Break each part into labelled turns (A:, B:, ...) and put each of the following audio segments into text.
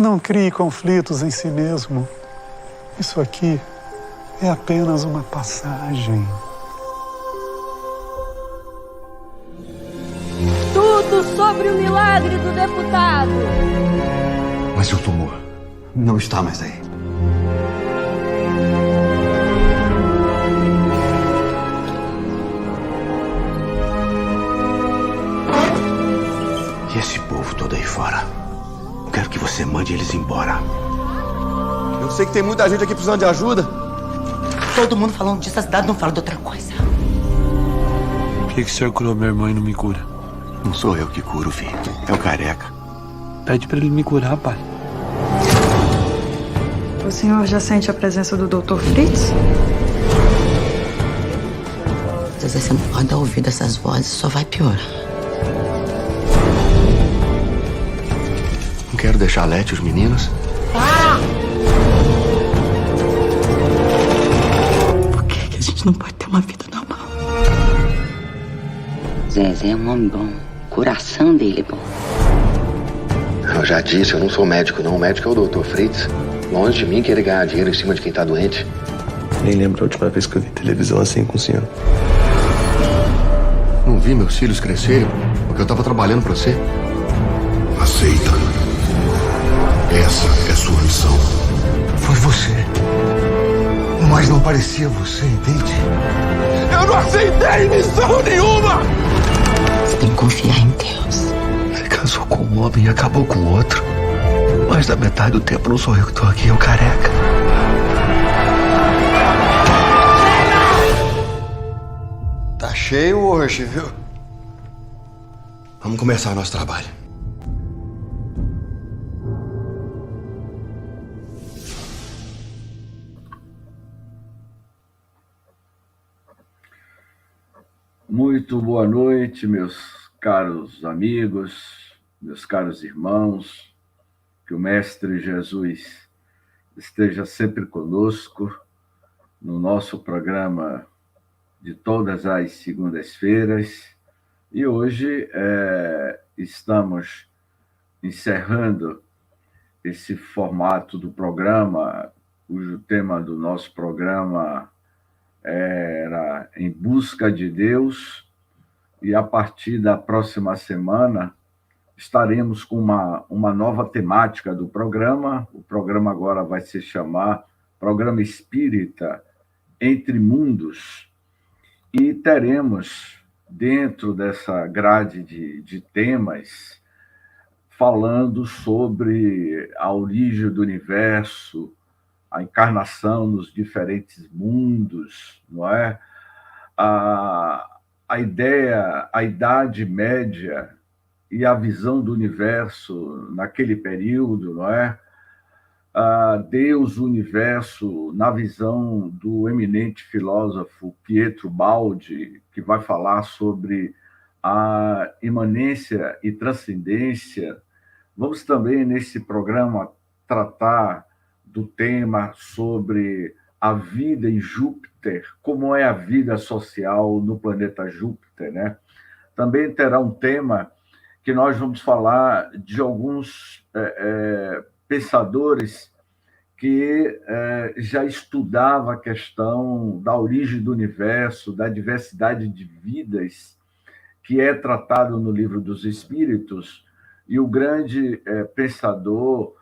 A: Não crie conflitos em si mesmo. Isso aqui é apenas uma passagem.
B: Tudo sobre o milagre do deputado.
C: Mas seu tumor não está mais aí. E esse povo todo aí fora? Quero que você mande eles embora.
D: Eu sei que tem muita gente aqui precisando de ajuda.
E: Todo mundo falando disso, a cidade não fala de outra coisa.
F: Por que o senhor curou meu irmão e não me cura?
C: Não sou eu que curo, filho. É o careca.
F: Pede pra ele me curar, pai.
G: O senhor já sente a presença do Dr. Fritz?
E: Às vezes você não pode dar ouvido a essas vozes, só vai piorar.
C: Não quero deixar a Lete e os meninos.
E: Por que a gente não pode ter uma vida normal?
H: Zezé é um homem bom. O coração dele é bom.
C: Eu já disse, eu não sou médico, não. O médico é o Dr. Fritz. Longe de mim querer ganhar dinheiro em cima de quem tá doente.
D: Nem lembro a última vez que eu vi televisão assim com o senhor.
C: Não vi meus filhos crescerem porque eu tava trabalhando pra você.
I: Aceita. Essa é sua missão.
C: Foi você. Mas não parecia você, entende?
D: Eu não aceitei missão nenhuma!
E: Você tem que confiar em Deus.
C: Você casou com um homem e acabou com o outro. Mais da metade do tempo não sou eu que tô aqui, é o careca.
D: Tá cheio hoje, viu?
C: Vamos começar nosso trabalho.
J: Muito boa noite, meus caros amigos, meus caros irmãos. Que o Mestre Jesus esteja sempre conosco no nosso programa de todas as segundas-feiras. E hoje estamos encerrando esse formato do programa, cujo tema do nosso programa era Em Busca de Deus, e a partir da próxima semana estaremos com uma nova temática do programa. O programa agora vai se chamar Programa Espírita Entre Mundos, e teremos, dentro dessa grade de temas, falando sobre a origem do universo, a encarnação nos diferentes mundos, não é? A ideia, a Idade Média e a visão do universo naquele período, não é? Deus, o universo, na visão do eminente filósofo Pietro Baldi, que vai falar sobre a imanência e transcendência. Vamos também, nesse programa, tratar do tema sobre a vida em Júpiter, como é a vida social no planeta Júpiter, né? Também terá um tema que nós vamos falar de alguns pensadores que já estudavam a questão da origem do universo, da diversidade de vidas, que é tratado no Livro dos Espíritos, e o grande pensador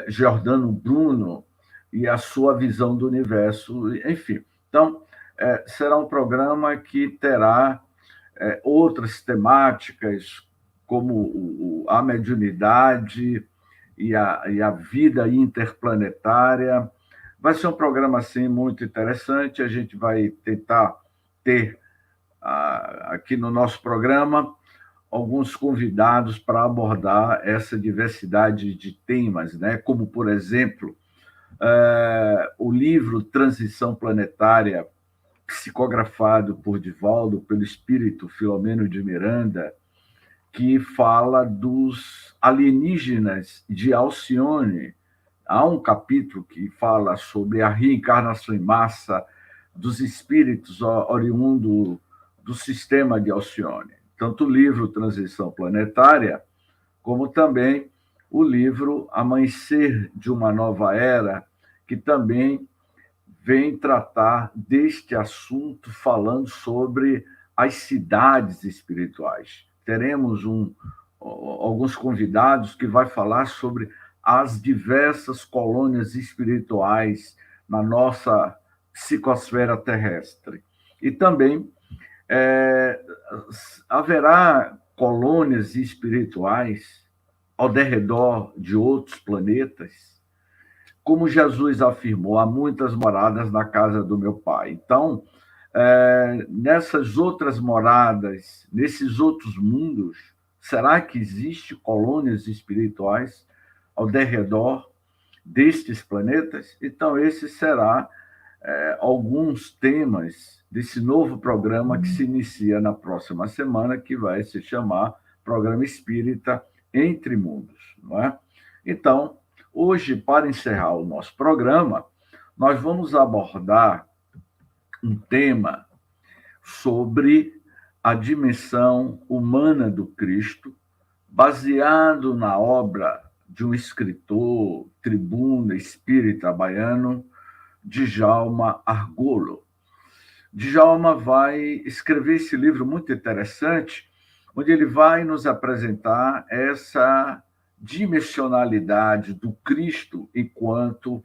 J: Giordano Bruno e a sua visão do universo, enfim. Então, será um programa que terá outras temáticas, como a mediunidade e a vida interplanetária. Vai ser um programa, assim, muito interessante. A gente vai tentar ter, aqui no nosso programa, alguns convidados para abordar essa diversidade de temas, né? Como, por exemplo, o livro Transição Planetária, psicografado por Divaldo, pelo espírito Filomeno de Miranda, que fala dos alienígenas de Alcione. Há um capítulo que fala sobre a reencarnação em massa dos espíritos oriundos do sistema de Alcione. Tanto o livro Transição Planetária, como também o livro Amanhecer de uma Nova Era, que também vem tratar deste assunto, falando sobre as cidades espirituais. Teremos alguns convidados que vai falar sobre as diversas colônias espirituais na nossa psicosfera terrestre. E também haverá colônias espirituais ao derredor de outros planetas. Como Jesus afirmou, há muitas moradas na casa do meu Pai. Então, nessas outras moradas, nesses outros mundos, será que existem colônias espirituais ao derredor destes planetas? Então, esse será alguns temas desse novo programa que se inicia na próxima semana, que vai se chamar Programa Espírita Entre Mundos, não é? Então, hoje, para encerrar o nosso programa, nós vamos abordar um tema sobre a dimensão humana do Cristo, baseado na obra de um escritor, tribuna espírita baiano, Djalma Argolo. Djalma vai escrever esse livro muito interessante, onde ele vai nos apresentar essa dimensionalidade do Cristo enquanto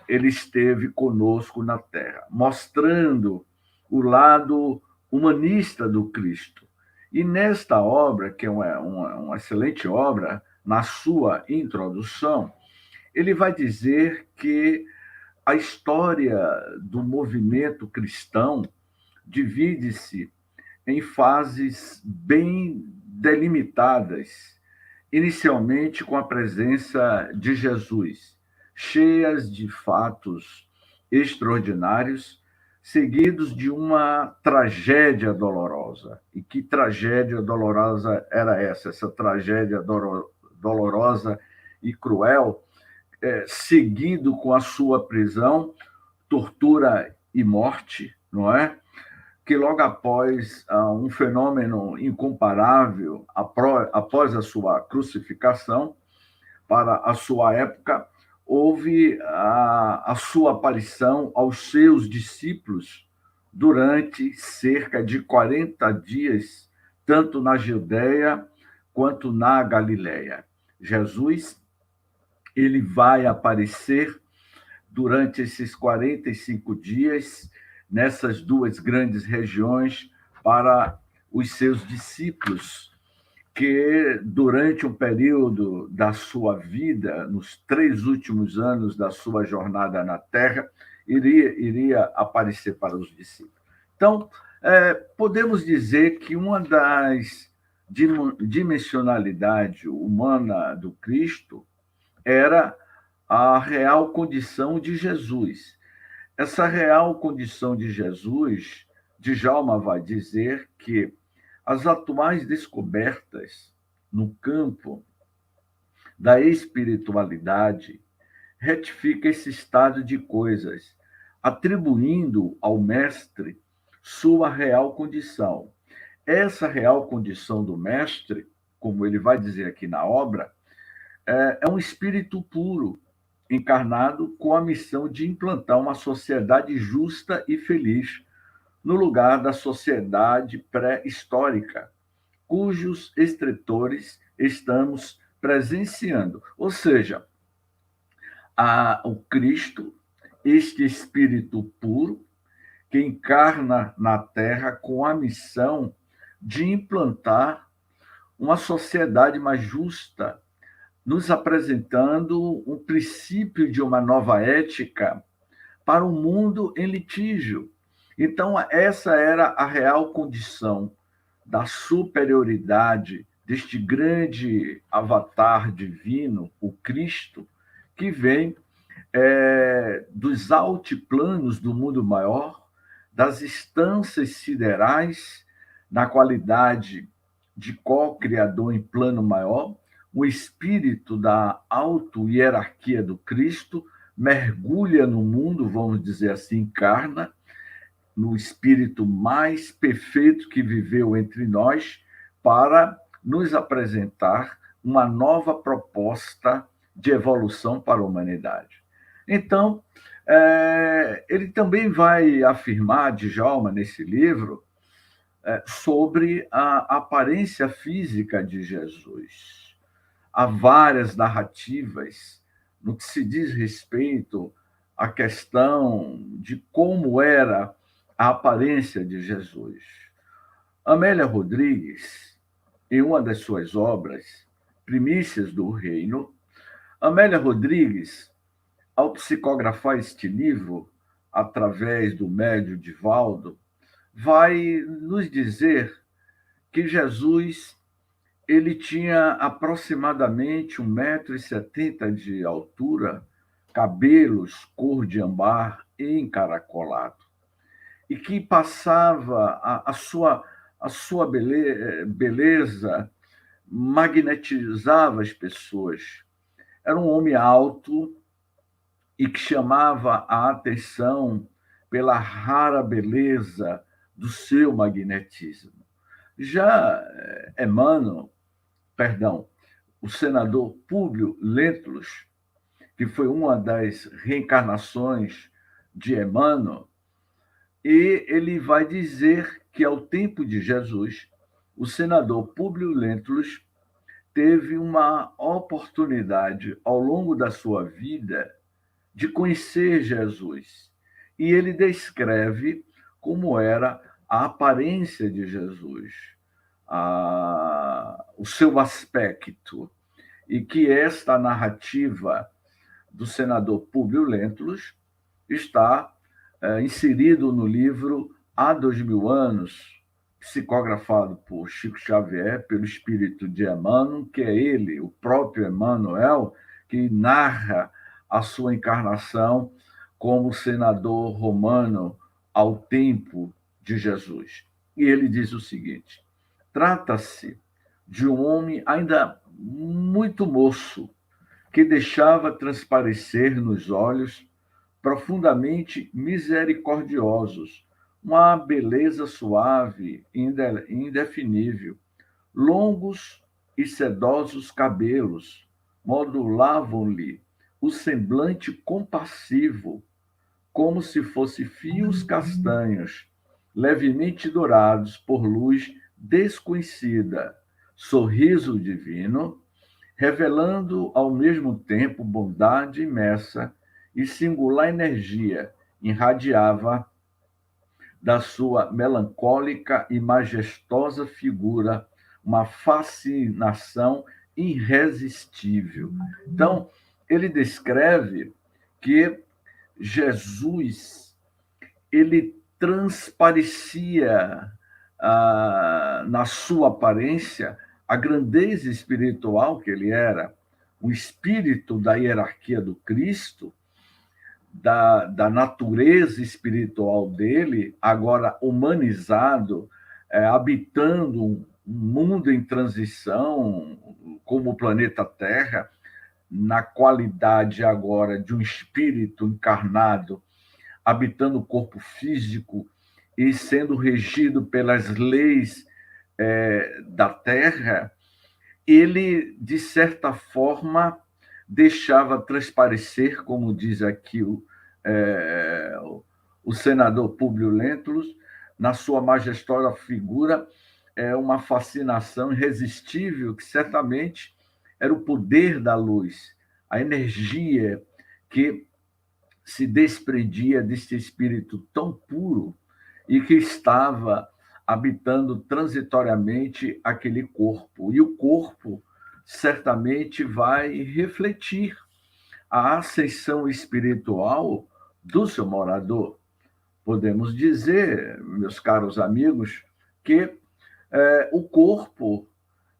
J: ele esteve conosco na Terra, mostrando o lado humanista do Cristo. E nesta obra, que é uma excelente obra, na sua introdução, ele vai dizer que a história do movimento cristão divide-se em fases bem delimitadas, inicialmente com a presença de Jesus, cheias de fatos extraordinários, seguidos de uma tragédia dolorosa. E que tragédia dolorosa era essa? Essa tragédia dolorosa e cruel, seguido com a sua prisão, tortura e morte, não é? Que logo após um fenômeno incomparável, após a sua crucificação, para a sua época, houve a sua aparição aos seus discípulos durante cerca de 40 dias, tanto na Judeia quanto na Galileia. Jesus, ele vai aparecer durante esses 45 dias nessas duas grandes regiões para os seus discípulos, que durante um período da sua vida, nos 3 últimos anos da sua jornada na Terra, iria aparecer para os discípulos. Então, podemos dizer que uma das dimensionalidades humana do Cristo era a real condição de Jesus. Essa real condição de Jesus, Djalma vai dizer que as atuais descobertas no campo da espiritualidade retificam esse estado de coisas, atribuindo ao mestre sua real condição. Essa real condição do mestre, como ele vai dizer aqui na obra, é um espírito puro, encarnado com a missão de implantar uma sociedade justa e feliz no lugar da sociedade pré-histórica, cujos estretores estamos presenciando. Ou seja, o Cristo, este espírito puro, que encarna na Terra com a missão de implantar uma sociedade mais justa, nos apresentando um princípio de uma nova ética para um mundo em litígio. Então, essa era a real condição da superioridade deste grande avatar divino, o Cristo, que vem dos altiplanos do mundo maior, das instâncias siderais, na qualidade de co-criador em plano maior, o espírito da auto-hierarquia do Cristo mergulha no mundo, vamos dizer assim, encarna, no espírito mais perfeito que viveu entre nós, para nos apresentar uma nova proposta de evolução para a humanidade. Então, ele também vai afirmar, Djalma, nesse livro, sobre a aparência física de Jesus. Há várias narrativas no que se diz respeito à questão de como era a aparência de Jesus. Amélia Rodrigues, em uma das suas obras, Primícias do Reino, Amélia Rodrigues, ao psicografar este livro, através do médium Divaldo, vai nos dizer que Jesus ele tinha aproximadamente 1,70 m de altura, cabelos cor de ambar e encaracolado, e que passava a sua beleza magnetizava as pessoas. Era um homem alto e que chamava a atenção pela rara beleza do seu magnetismo. Já o senador Públio Lentulus, que foi uma das reencarnações de Emmanuel, e ele vai dizer que, ao tempo de Jesus, o senador Públio Lentulus teve uma oportunidade, ao longo da sua vida, de conhecer Jesus. E ele descreve como era a aparência de Jesus, o seu aspecto, e que esta narrativa do senador Públio Lentulus está inserido no livro Há 2000 anos, psicografado por Chico Xavier, pelo espírito de Emmanuel, que é ele, o próprio Emmanuel, que narra a sua encarnação como senador romano ao tempo de Jesus. E ele diz o seguinte: trata-se de um homem ainda muito moço, que deixava transparecer nos olhos profundamente misericordiosos uma beleza suave e indefinível. Longos e sedosos cabelos modulavam-lhe o semblante compassivo, como se fosse fios castanhos, levemente dourados por luz desconhecida, sorriso divino, revelando ao mesmo tempo bondade imensa e singular energia, irradiava da sua melancólica e majestosa figura uma fascinação irresistível. Então, ele descreve que Jesus ele transparecia na sua aparência a grandeza espiritual que ele era, o espírito da hierarquia do Cristo, da natureza espiritual dele, agora humanizado, habitando um mundo em transição, como o planeta Terra, na qualidade agora de um espírito encarnado, habitando o corpo físico e sendo regido pelas leis da Terra, ele, de certa forma, deixava transparecer, como diz aqui o senador Públio Lentulus, na sua majestosa figura, uma fascinação irresistível, que certamente era o poder da luz, a energia que se desprendia desse espírito tão puro e que estava habitando transitoriamente aquele corpo. E o corpo certamente vai refletir a ascensão espiritual do seu morador. Podemos dizer, meus caros amigos, que o corpo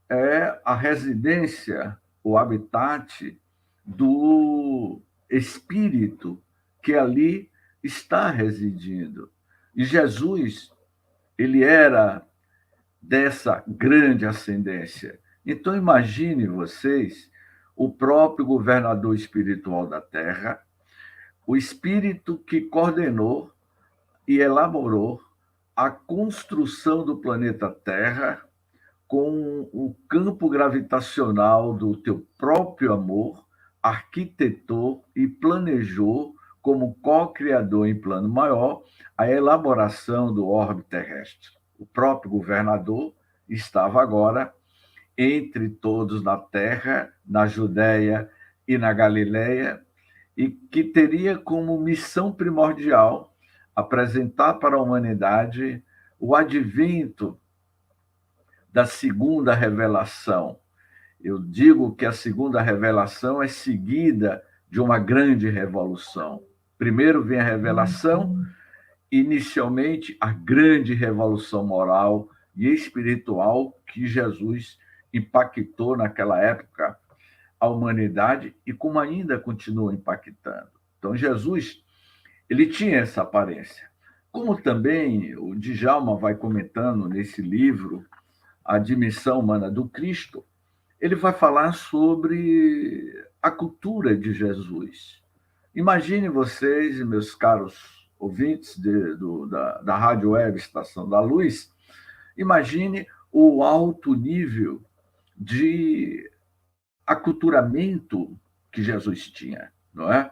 J: é a residência, o habitat do espírito que ali está residindo. E Jesus, ele era dessa grande ascendência. Então, imagine vocês o próprio governador espiritual da Terra, o espírito que coordenou e elaborou a construção do planeta Terra, com o campo gravitacional do teu próprio amor, arquitetou e planejou, como co-criador em plano maior, a elaboração do orbe terrestre. O próprio governador estava agora entre todos na terra, na Judéia e na Galileia, e que teria como missão primordial apresentar para a humanidade o advento da segunda revelação. Eu digo que a segunda revelação é seguida de uma grande revolução. Primeiro vem a revelação, inicialmente a grande revolução moral e espiritual que Jesus impactou naquela época a humanidade e como ainda continua impactando. Então, Jesus, ele tinha essa aparência. Como também o Djalma vai comentando nesse livro, A Dimissão Humana do Cristo, ele vai falar sobre a cultura de Jesus. Imagine vocês, meus caros ouvintes da Rádio Web Estação da Luz, imagine o alto nível de aculturamento que Jesus tinha, não é?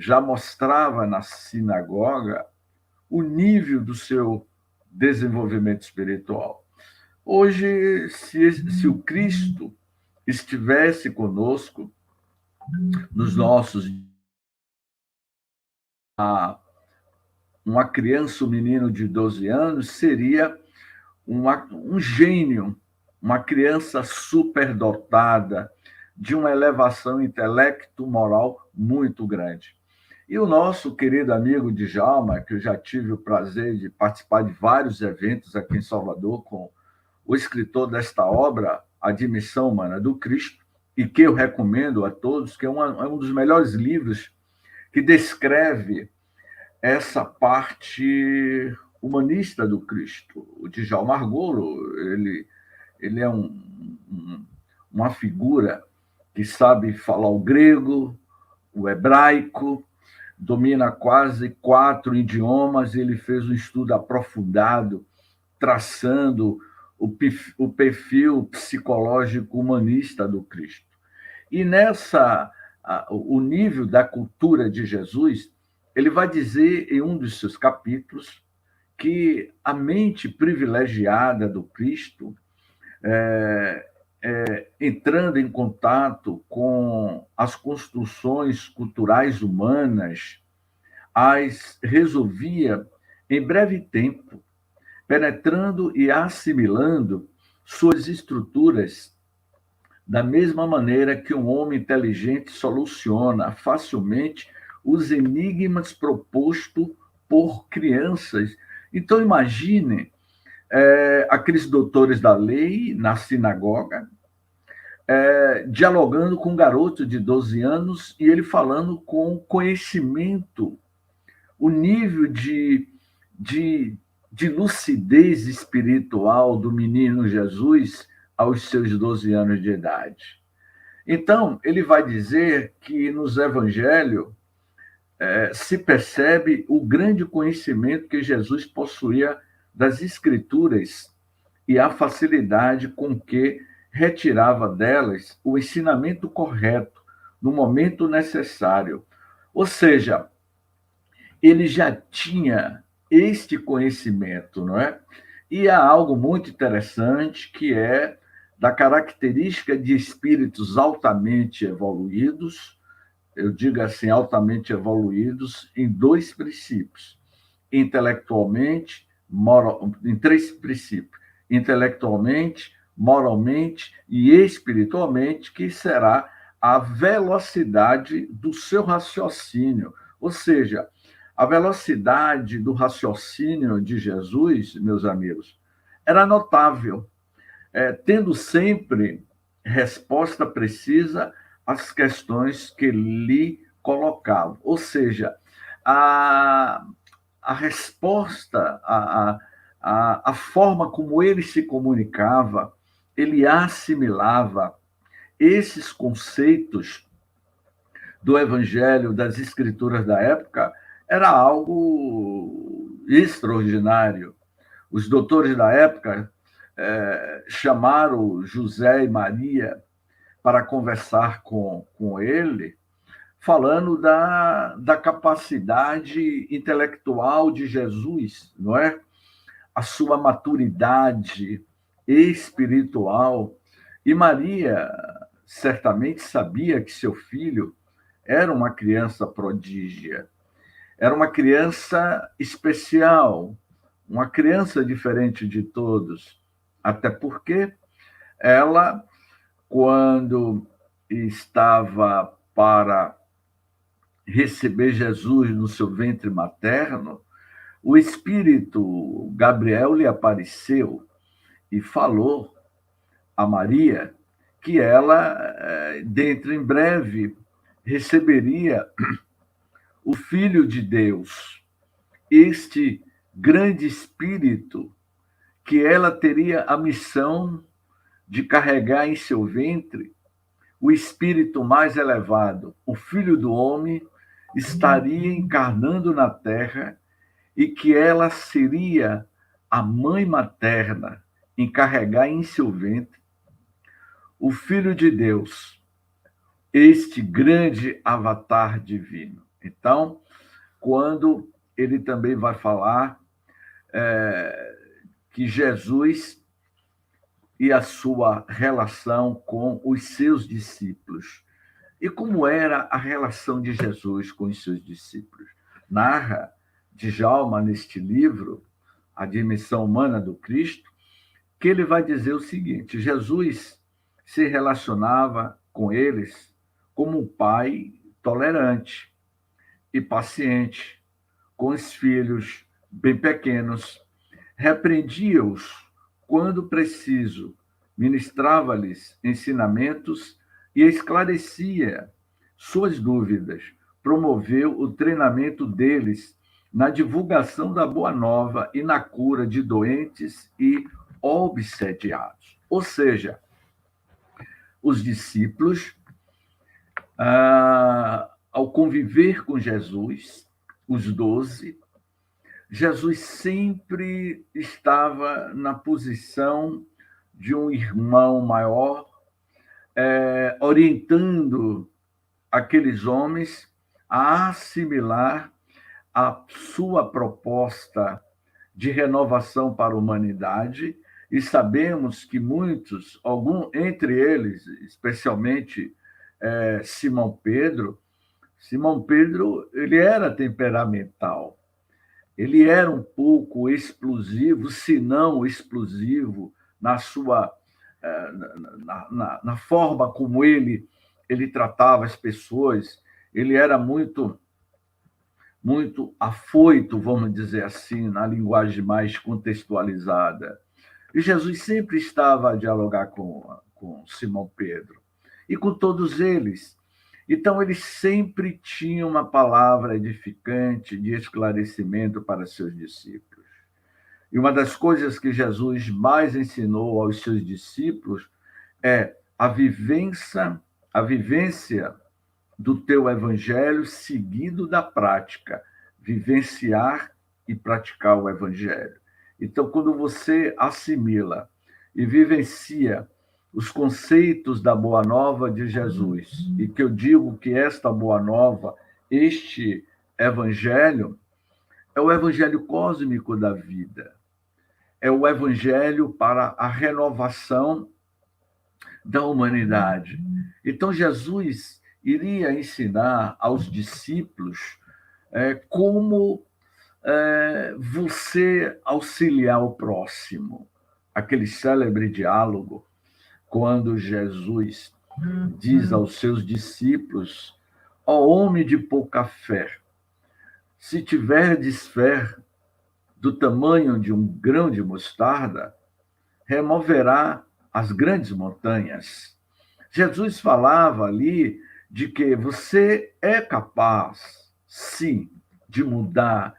J: Já mostrava na sinagoga o nível do seu desenvolvimento espiritual. Hoje, se o Cristo estivesse conosco nos nossos uma criança, um menino de 12 anos, seria um gênio, uma criança superdotada, de uma elevação intelecto-moral muito grande. E o nosso querido amigo Djalma, que eu já tive o prazer de participar de vários eventos aqui em Salvador com o escritor desta obra, A Dimissão Humana do Cristo, e que eu recomendo a todos, que é um dos melhores livros que descreve essa parte humanista do Cristo. O Djalma Argolo, ele é uma figura que sabe falar o grego, o hebraico, domina quase 4 idiomas, ele fez um estudo aprofundado, traçando o perfil psicológico humanista do Cristo. E o nível da cultura de Jesus, ele vai dizer em um dos seus capítulos que a mente privilegiada do Cristo, entrando em contato com as construções culturais humanas, as resolvia em breve tempo, penetrando e assimilando suas estruturas da mesma maneira que um homem inteligente soluciona facilmente os enigmas propostos por crianças. Então, imagine aqueles doutores da lei na sinagoga, dialogando com um garoto de 12 anos e ele falando com conhecimento, o nível de lucidez espiritual do menino Jesus aos seus 12 anos de idade. Então, ele vai dizer que nos evangelhos se percebe o grande conhecimento que Jesus possuía das Escrituras e a facilidade com que retirava delas o ensinamento correto no momento necessário. Ou seja, ele já tinha este conhecimento, não é? E há algo muito interessante que é da característica de espíritos altamente evoluídos, eu digo assim, altamente evoluídos, em 2 princípios, intelectualmente, em 3 princípios, intelectualmente, moralmente e espiritualmente, que será a velocidade do seu raciocínio. Ou seja, a velocidade do raciocínio de Jesus, meus amigos, era notável, tendo sempre resposta precisa às questões que lhe colocavam. Ou seja, a resposta, a forma como ele se comunicava, ele assimilava esses conceitos do Evangelho, das Escrituras da época, era algo extraordinário. Os doutores da época chamaram José e Maria para conversar com ele, falando da capacidade intelectual de Jesus, não é? A sua maturidade espiritual. E Maria certamente sabia que seu filho era uma criança prodígia, era uma criança especial, uma criança diferente de todos, até porque ela, quando estava para receber Jesus no seu ventre materno, o Espírito Gabriel lhe apareceu e falou a Maria que ela, dentro em breve, receberia o Filho de Deus, este grande Espírito, que ela teria a missão de carregar em seu ventre o Espírito mais elevado. O Filho do Homem estaria encarnando na Terra e que ela seria a mãe materna em carregar em seu ventre o Filho de Deus, este grande avatar divino. Então, quando ele também vai falar que Jesus e a sua relação com os seus discípulos. E como era a relação de Jesus com os seus discípulos? Narra Djalma, neste livro, A Dimensão Humana do Cristo, que ele vai dizer o seguinte: Jesus se relacionava com eles como um pai tolerante e paciente com os filhos bem pequenos, repreendia-os quando preciso, ministrava-lhes ensinamentos e esclarecia suas dúvidas, promoveu o treinamento deles na divulgação da Boa Nova e na cura de doentes e obsediados. Ou seja, os discípulos, ao conviver com Jesus, os 12, Jesus sempre estava na posição de um irmão maior, orientando aqueles homens a assimilar a sua proposta de renovação para a humanidade. E sabemos que muitos, entre eles, especialmente Simão Pedro, ele era temperamental. Ele era um pouco explosivo, se não explosivo, na sua na forma como ele tratava as pessoas. Ele era muito afoito, vamos dizer assim, na linguagem mais contextualizada. E Jesus sempre estava a dialogar com Simão Pedro e com todos eles. Então, eles sempre tinham uma palavra edificante de esclarecimento para seus discípulos. E uma das coisas que Jesus mais ensinou aos seus discípulos é a vivência do teu evangelho seguido da prática, vivenciar e praticar o evangelho. Então, quando você assimila e vivencia os conceitos da Boa Nova de Jesus, e que eu digo que esta Boa Nova, este evangelho, é o evangelho cósmico da vida, é o evangelho para a renovação da humanidade. Então, Jesus iria ensinar aos discípulos como você auxiliar o próximo. Aquele célebre diálogo, quando Jesus diz aos seus discípulos: ó homem de pouca fé, se tiverdes fé do tamanho de um grão de mostarda, removerá as grandes montanhas. Jesus falava ali de que você é capaz, sim, de mudar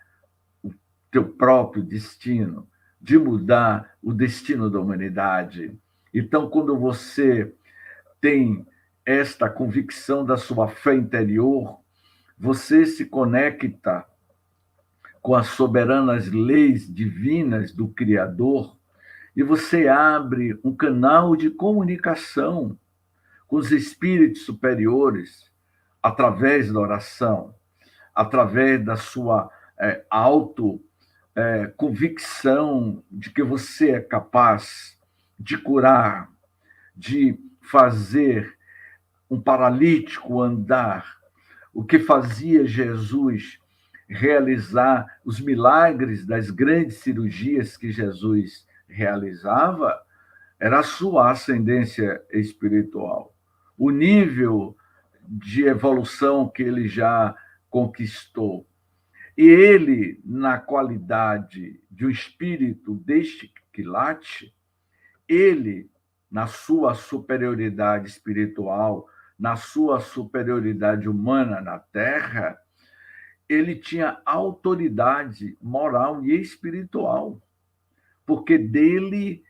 J: o teu próprio destino, de mudar o destino da humanidade. Então, quando você tem esta convicção da sua fé interior, você se conecta com as soberanas leis divinas do Criador, e você abre um canal de comunicação com os espíritos superiores através da oração, através da sua convicção de que você é capaz de curar, de fazer um paralítico andar, o que fazia Jesus realizar os milagres das grandes cirurgias que Jesus realizava, era a sua ascendência espiritual, o nível de evolução que ele já conquistou. E ele, na qualidade de um espírito deste quilate, ele, na sua superioridade espiritual, na sua superioridade humana na Terra, ele tinha autoridade moral e espiritual, porque dele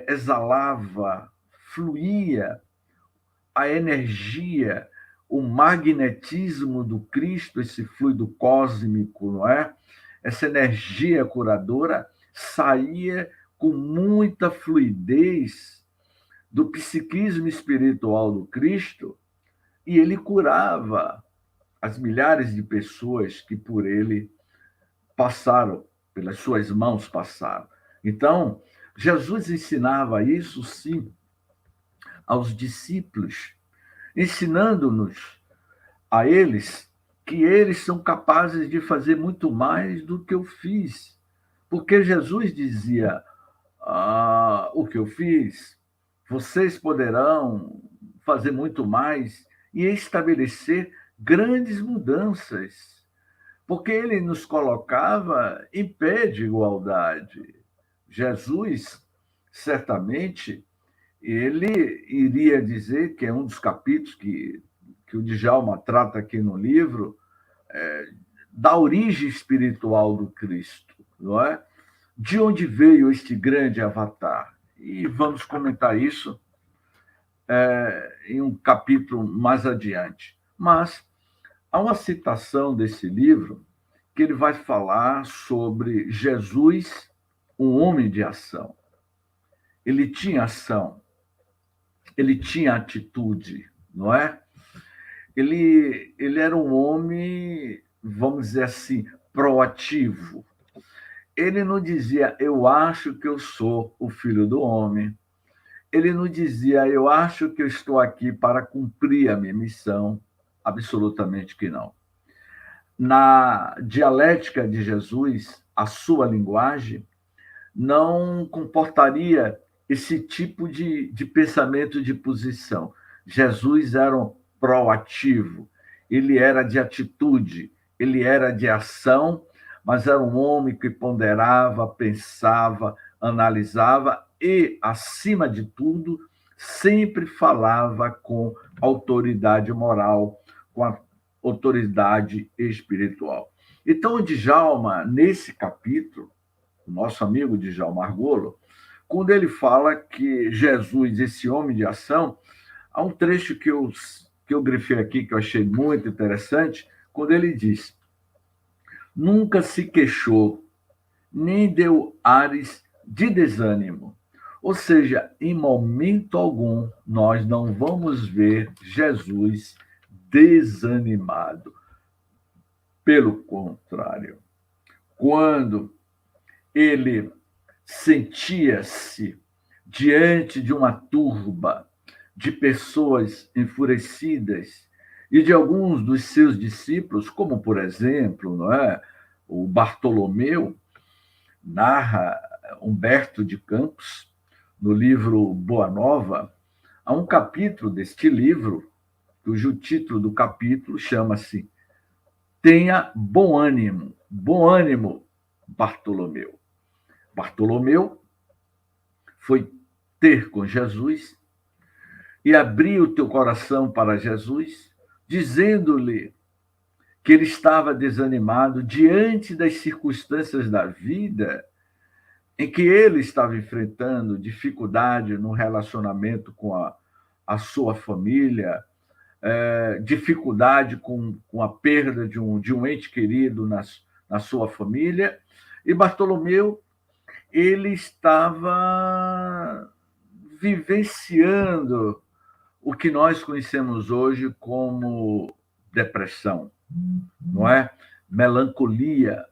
J: exalava, fluía a energia, o magnetismo do Cristo, esse fluido cósmico, não é? Essa energia curadora saía com muita fluidez do psiquismo espiritual do Cristo, e ele curava as milhares de pessoas que por ele passaram, pelas suas mãos passaram. Então, Jesus ensinava isso, sim, aos discípulos, ensinando-nos a eles que eles são capazes de fazer muito mais do que eu fiz. Porque Jesus dizia, o que eu fiz, vocês poderão fazer muito mais e estabelecer grandes mudanças, porque ele nos colocava em pé de igualdade. Jesus, certamente, ele iria dizer, que é um dos capítulos que o Djalma trata aqui no livro, da origem espiritual do Cristo, não é? De onde veio este grande avatar? E vamos comentar isso em um capítulo mais adiante. Mas há uma citação desse livro que ele vai falar sobre Jesus, um homem de ação. Ele tinha ação, ele tinha atitude, não é? Ele era um homem, vamos dizer assim, proativo. Ele não dizia, eu acho que eu sou o filho do homem. Ele não dizia, eu acho que eu estou aqui para cumprir a minha missão. Absolutamente que não. Na dialética de Jesus, a sua linguagem não comportaria esse tipo de pensamento de posição. Jesus era um proativo, ele era de atitude, ele era de ação, mas era um homem que ponderava, pensava, analisava e, acima de tudo, sempre falava com autoridade moral, com a autoridade espiritual. Então, o Djalma, nesse capítulo, o nosso amigo Djalma Argolo, quando ele fala que Jesus, esse homem de ação, há um trecho que eu grifei aqui, que eu achei muito interessante, quando ele diz, nunca se queixou, nem deu ares de desânimo. Ou seja, em momento algum, nós não vamos ver Jesus desanimado. Pelo contrário, quando ele sentia-se diante de uma turba de pessoas enfurecidas e de alguns dos seus discípulos, como, por exemplo, não é? O Bartolomeu, narra Humberto de Campos, no livro Boa Nova, há um capítulo deste livro, cujo título do capítulo chama-se Tenha bom ânimo, Bartolomeu. Bartolomeu foi ter com Jesus e abrir o teu coração para Jesus, dizendo-lhe que ele estava desanimado diante das circunstâncias da vida em que ele estava enfrentando dificuldade no relacionamento com a sua família, dificuldade com a perda de um ente querido na sua família, e Bartolomeu, ele estava vivenciando o que nós conhecemos hoje como depressão, não é? Melancolia,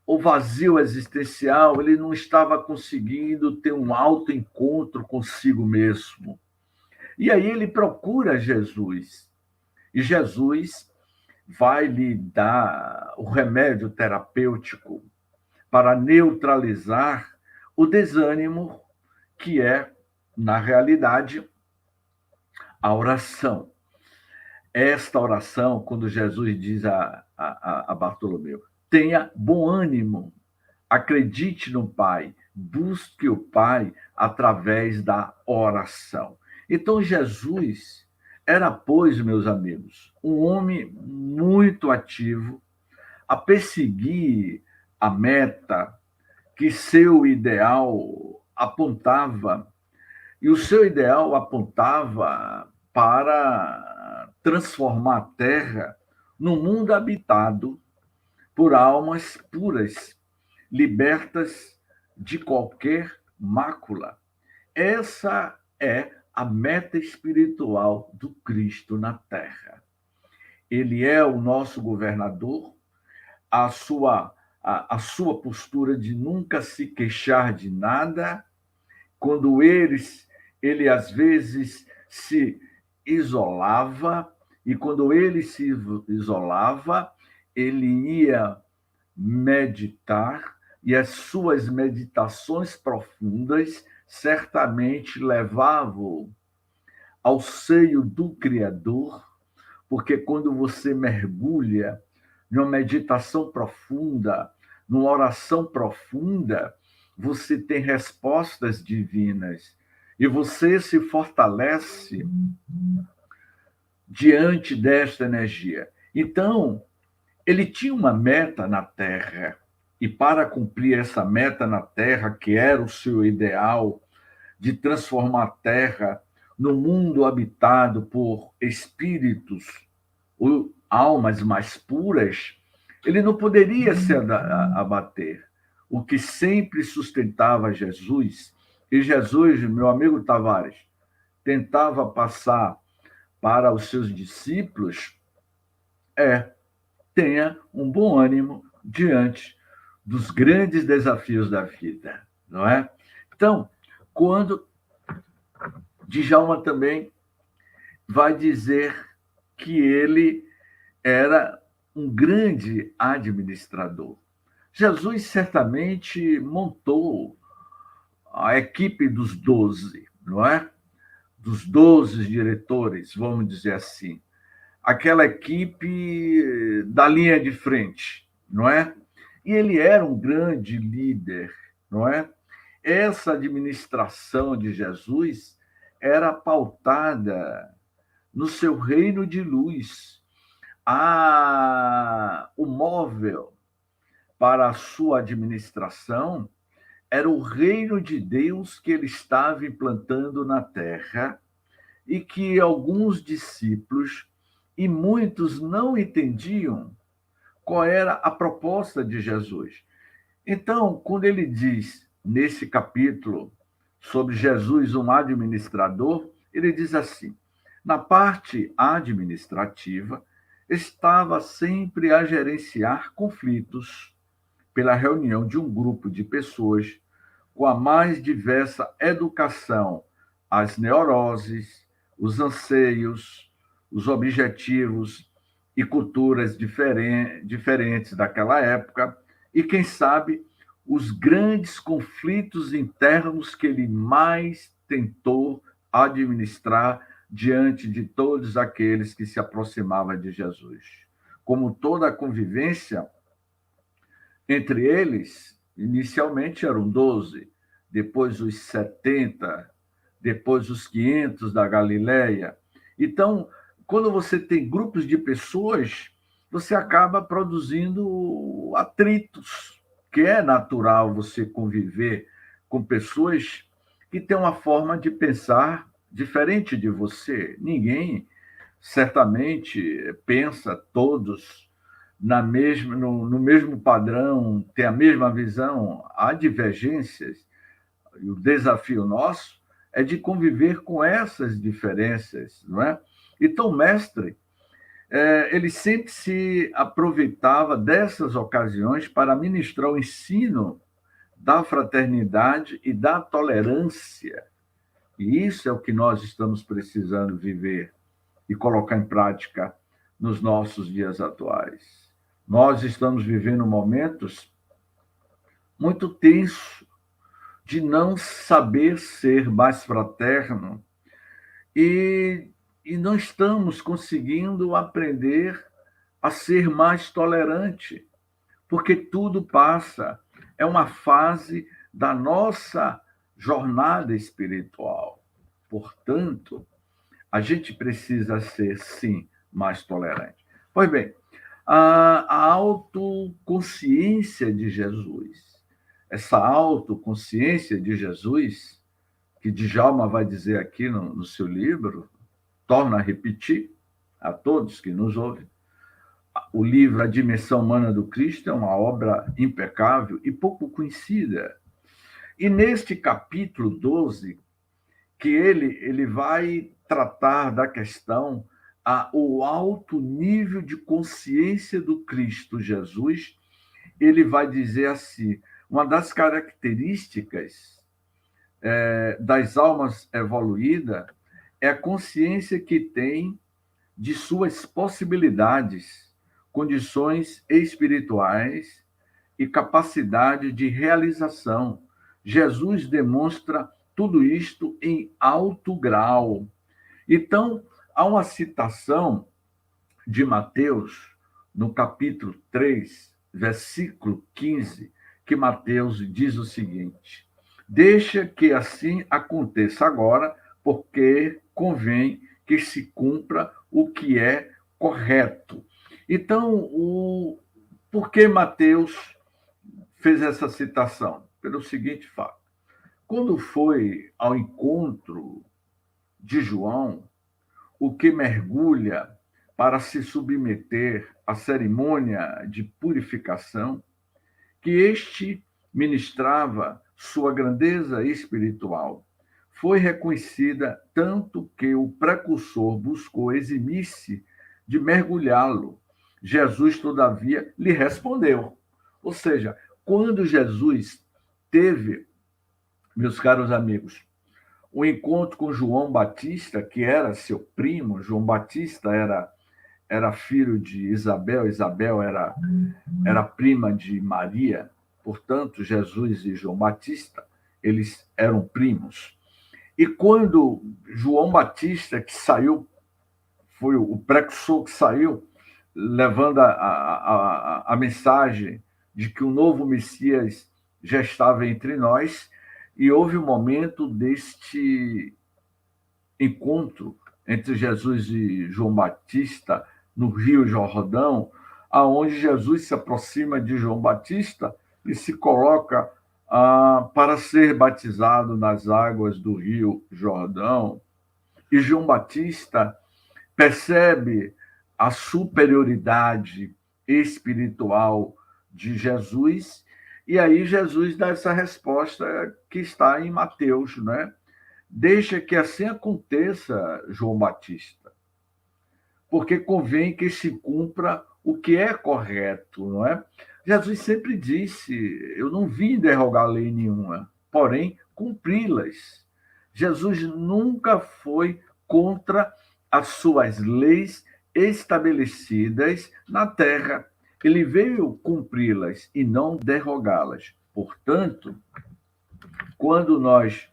J: o vazio existencial, ele não estava conseguindo ter um autoencontro consigo mesmo. E aí ele procura Jesus, e Jesus vai lhe dar o remédio terapêutico para neutralizar o desânimo, que é, na realidade, a oração. Esta oração, quando Jesus diz a Bartolomeu, tenha bom ânimo, acredite no Pai, busque o Pai através da oração. Então, Jesus era, pois, meus amigos, um homem muito ativo a perseguir a meta que seu ideal apontava, e o seu ideal apontava para transformar a Terra num mundo habitado por almas puras, libertas de qualquer mácula. Essa é a meta espiritual do Cristo na Terra. Ele é o nosso governador, a sua postura de nunca se queixar de nada, quando ele às vezes se isolava, e quando ele se isolava, ele ia meditar, e as suas meditações profundas certamente levavam ao seio do Criador, porque quando você mergulha numa meditação profunda, numa oração profunda, você tem respostas divinas e você se fortalece diante desta energia. Então, ele tinha uma meta na Terra, e para cumprir essa meta na Terra, que era o seu ideal de transformar a Terra num mundo habitado por espíritos ou almas mais puras, ele não poderia se abater. O que sempre sustentava Jesus, e Jesus, meu amigo Tavares, tentava passar para os seus discípulos, tenha um bom ânimo diante dos grandes desafios da vida, não é? Então, quando Djalma também vai dizer que ele era um grande administrador. Jesus certamente montou a equipe dos 12, não é? Dos 12 diretores, vamos dizer assim. Aquela equipe da linha de frente, não é? E ele era um grande líder, não é? Essa administração de Jesus era pautada no seu reino de luz. O móvel para a sua administração era o reino de Deus que ele estava implantando na terra, e que alguns discípulos e muitos não entendiam qual era a proposta de Jesus. Então, quando ele diz, nesse capítulo, sobre Jesus, um administrador, ele diz assim: na parte administrativa, estava sempre a gerenciar conflitos pela reunião de um grupo de pessoas com a mais diversa educação, as neuroses, os anseios, os objetivos e culturas diferentes daquela época, e, quem sabe, os grandes conflitos internos que ele mais tentou administrar diante de todos aqueles que se aproximavam de Jesus. Como toda a convivência entre eles, inicialmente eram 12, depois os 70, depois os 500 da Galileia. Então, quando você tem grupos de pessoas, você acaba produzindo atritos, que é natural você conviver com pessoas que têm uma forma de pensar diferente de você. Ninguém, certamente, pensa todos no mesmo padrão, têm a mesma visão, há divergências. E o desafio nosso é de conviver com essas diferenças, não é? Então, o mestre, ele sempre se aproveitava dessas ocasiões para ministrar o ensino da fraternidade e da tolerância. E isso é o que nós estamos precisando viver e colocar em prática nos nossos dias atuais. Nós estamos vivendo momentos muito tensos de não saber ser mais fraterno e não estamos conseguindo aprender a ser mais tolerante, porque tudo passa. É uma fase da nossa jornada espiritual. Portanto, a gente precisa ser, sim, mais tolerante. Pois bem, a autoconsciência de Jesus, essa autoconsciência de Jesus, que Djalma vai dizer aqui no seu livro, torna a repetir a todos que nos ouvem, o livro A Dimensão Humana do Cristo é uma obra impecável e pouco conhecida. E neste capítulo 12, que ele vai tratar da questão o alto nível de consciência do Cristo Jesus, ele vai dizer assim, uma das características das almas evoluídas é a consciência que tem de suas possibilidades, condições espirituais e capacidade de realização. Jesus demonstra tudo isto em alto grau. Então, há uma citação de Mateus, no capítulo 3, versículo 15, que Mateus diz o seguinte: deixa que assim aconteça agora, porque convém que se cumpra o que é correto. Então, por que Mateus fez essa citação? Pelo seguinte fato. Quando foi ao encontro de João, o que mergulha para se submeter à cerimônia de purificação, que este ministrava sua grandeza espiritual, foi reconhecida tanto que o precursor buscou eximir-se de mergulhá-lo. Jesus, todavia, lhe respondeu. Ou seja, quando Jesus teve, meus caros amigos, o encontro com João Batista, que era seu primo, João Batista era filho de Isabel, Isabel era prima de Maria, portanto, Jesus e João Batista, eles eram primos. E quando João Batista, que saiu, foi o precursor que saiu, levando a mensagem de que o novo Messias já estava entre nós, e houve um momento deste encontro entre Jesus e João Batista no Rio Jordão, aonde Jesus se aproxima de João Batista e se coloca para ser batizado nas águas do Rio Jordão. E João Batista percebe a superioridade espiritual de Jesus, e aí Jesus dá essa resposta que está em Mateus, né? Deixa que assim aconteça, João Batista, porque convém que se cumpra o que é correto, não é? Jesus sempre disse, eu não vim derrogar lei nenhuma, porém cumpri-las. Jesus nunca foi contra as suas leis estabelecidas na terra. Ele veio cumpri-las e não derrogá-las. Portanto, quando nós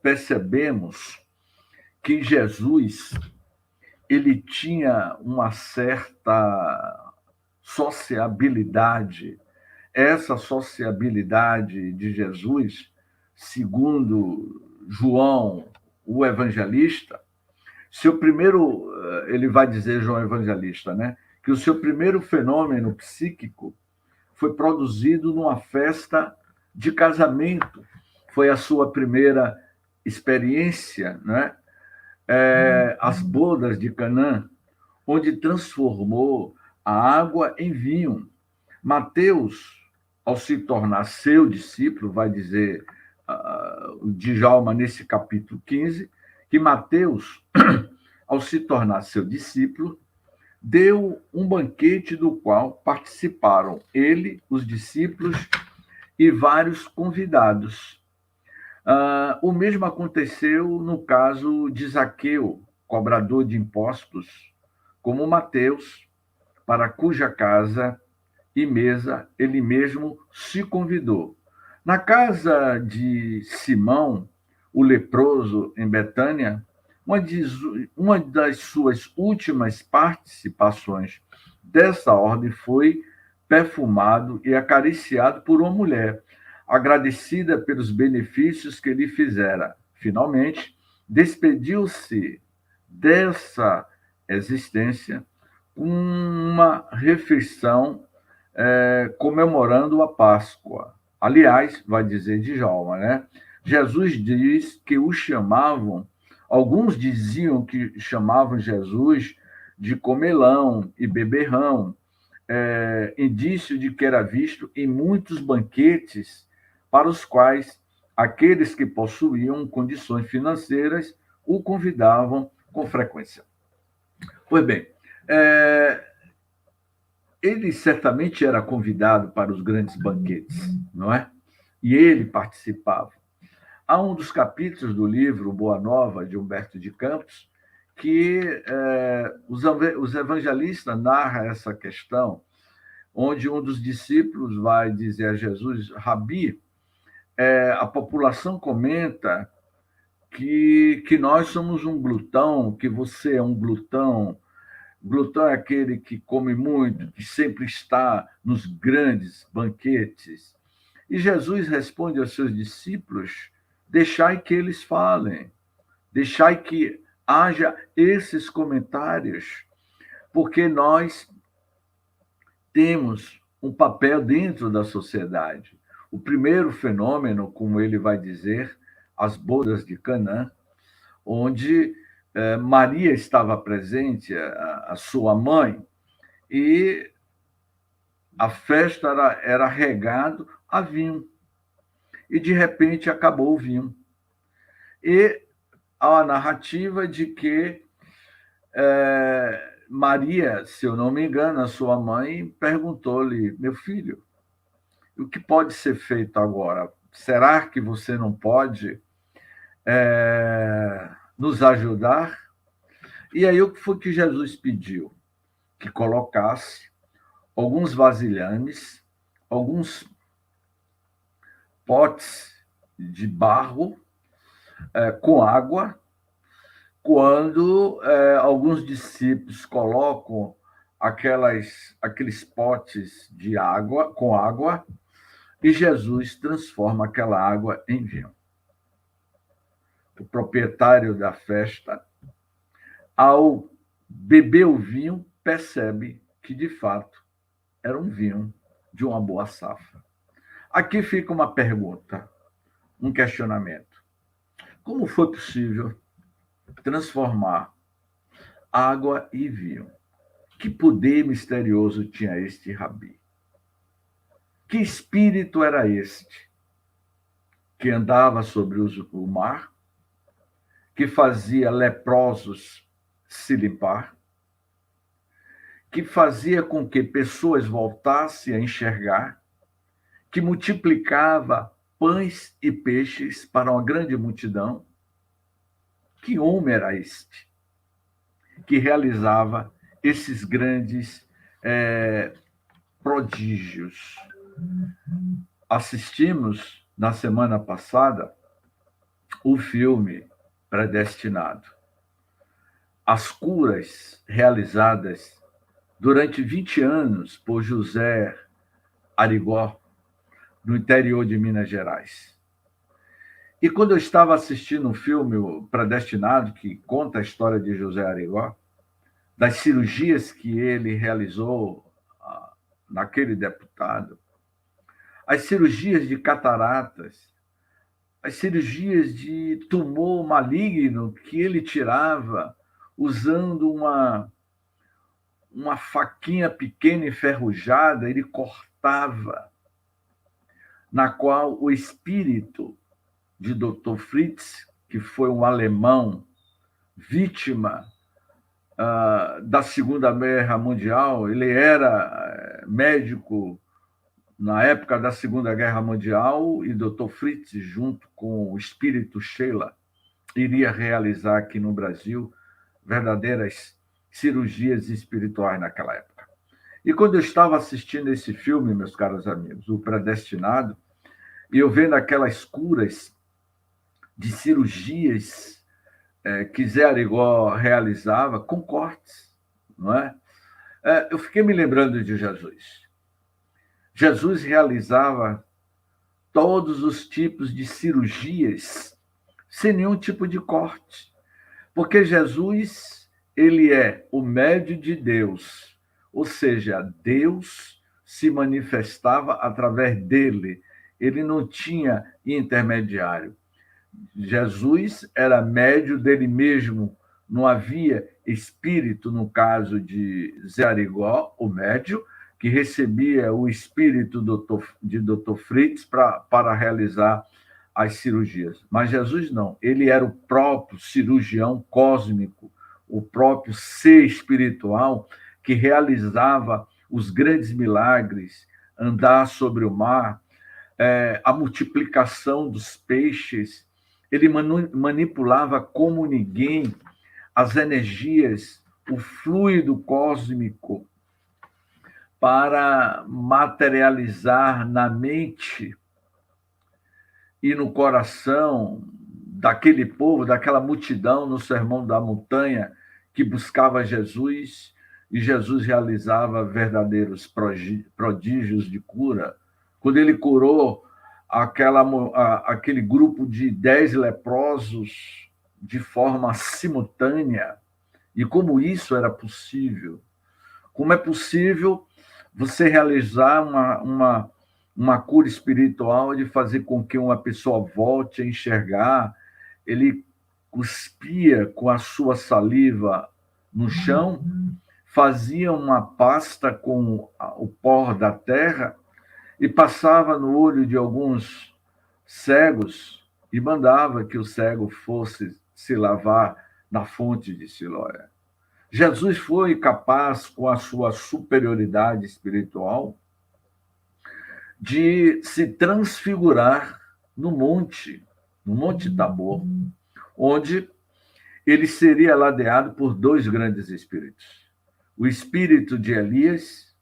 J: percebemos que Jesus ele tinha uma certa sociabilidade, essa sociabilidade de Jesus, segundo João, o evangelista, ele vai dizer, João Evangelista, né, que o seu primeiro fenômeno psíquico foi produzido numa festa de casamento. Foi a sua primeira experiência, né? As bodas de Canaã, onde transformou a água em vinho. Mateus, ao se tornar seu discípulo, vai dizer o Djalma nesse capítulo 15, que Mateus, ao se tornar seu discípulo, deu um banquete do qual participaram ele, os discípulos e vários convidados. O mesmo aconteceu no caso de Zaqueu, cobrador de impostos, como Mateus, para cuja casa e mesa ele mesmo se convidou. Na casa de Simão, o leproso, em Betânia, uma das suas últimas participações dessa ordem foi perfumado e acariciado por uma mulher, agradecida pelos benefícios que lhe fizera. Finalmente, despediu-se dessa existência com uma refeição comemorando a Páscoa. Aliás, vai dizer Djalma, né? Jesus diz que o chamavam, alguns diziam que chamavam Jesus de comelão e beberrão, indício de que era visto em muitos banquetes para os quais aqueles que possuíam condições financeiras o convidavam com frequência. Pois bem, ele certamente era convidado para os grandes banquetes, não é? E ele participava. Há um dos capítulos do livro Boa Nova, de Humberto de Campos, que os evangelistas narram essa questão, onde um dos discípulos vai dizer a Jesus: Rabi, a população comenta que nós somos um glutão, que você é um glutão. Glutão é aquele que come muito, que sempre está nos grandes banquetes. E Jesus responde aos seus discípulos: deixai que eles falem, deixai que haja esses comentários, porque nós temos um papel dentro da sociedade. O primeiro fenômeno, como ele vai dizer, as bodas de Canaã, onde Maria estava presente, a sua mãe, e a festa era regado a vinho. E, de repente, acabou o vinho. E há a narrativa de que Maria, se eu não me engano, a sua mãe, perguntou-lhe: meu filho, o que pode ser feito agora? Será que você não pode nos ajudar? E aí o que foi que Jesus pediu? Que colocasse alguns vasilhames, alguns potes de barro com água. Quando alguns discípulos colocam aqueles potes de água com água, e Jesus transforma aquela água em vinho. O proprietário da festa, ao beber o vinho, percebe que, de fato, era um vinho de uma boa safra. Aqui fica uma pergunta, um questionamento. Como foi possível transformar água e vinho? Que poder misterioso tinha este Rabi? Que espírito era este que andava sobre o mar, que fazia leprosos se limpar, que fazia com que pessoas voltassem a enxergar, que multiplicava pães e peixes para uma grande multidão? Que homem era este que realizava esses grandes prodígios? Assistimos, na semana passada, o filme Predestinado. As curas realizadas durante 20 anos por José Arigó, no interior de Minas Gerais. E quando eu estava assistindo um filme Predestinado, que conta a história de José Arigó, das cirurgias que ele realizou naquele deputado, as cirurgias de cataratas, as cirurgias de tumor maligno que ele tirava usando uma faquinha pequena enferrujada, ele cortava, na qual o espírito de Dr. Fritz, que foi um alemão vítima da Segunda Guerra Mundial, ele era médico na época da Segunda Guerra Mundial, e Dr. Fritz, junto com o espírito Sheila, iria realizar aqui no Brasil verdadeiras cirurgias espirituais naquela época. E quando eu estava assistindo esse filme, meus caros amigos, O Predestinado, e eu vendo aquelas curas de cirurgias que Zé Arigó realizava com cortes, não é? Eu fiquei me lembrando de Jesus. Jesus realizava todos os tipos de cirurgias sem nenhum tipo de corte, porque Jesus, ele é o médio de Deus, ou seja, Deus se manifestava através dele, ele não tinha intermediário. Jesus era médio dele mesmo, não havia espírito, no caso de Zé Arigó, o médio, que recebia o espírito de Dr. Fritz para realizar as cirurgias. Mas Jesus não, ele era o próprio cirurgião cósmico, o próprio ser espiritual que realizava os grandes milagres, andar sobre o mar, a multiplicação dos peixes. Ele manipulava como ninguém as energias, o fluido cósmico, para materializar na mente e no coração daquele povo, daquela multidão no Sermão da Montanha que buscava Jesus, e Jesus realizava verdadeiros prodígios de cura. Quando ele curou aquele grupo de 10 leprosos de forma simultânea, e como isso era possível? Como é possível você realizar uma cura espiritual de fazer com que uma pessoa volte a enxergar? Ele cuspia com a sua saliva no chão, fazia uma pasta com o pó da terra e passava no olho de alguns cegos e mandava que o cego fosse se lavar na fonte de Siloé. Jesus foi capaz, com a sua superioridade espiritual, de se transfigurar no Monte Tabor, onde ele seria ladeado por 2 grandes espíritos, o espírito de Elias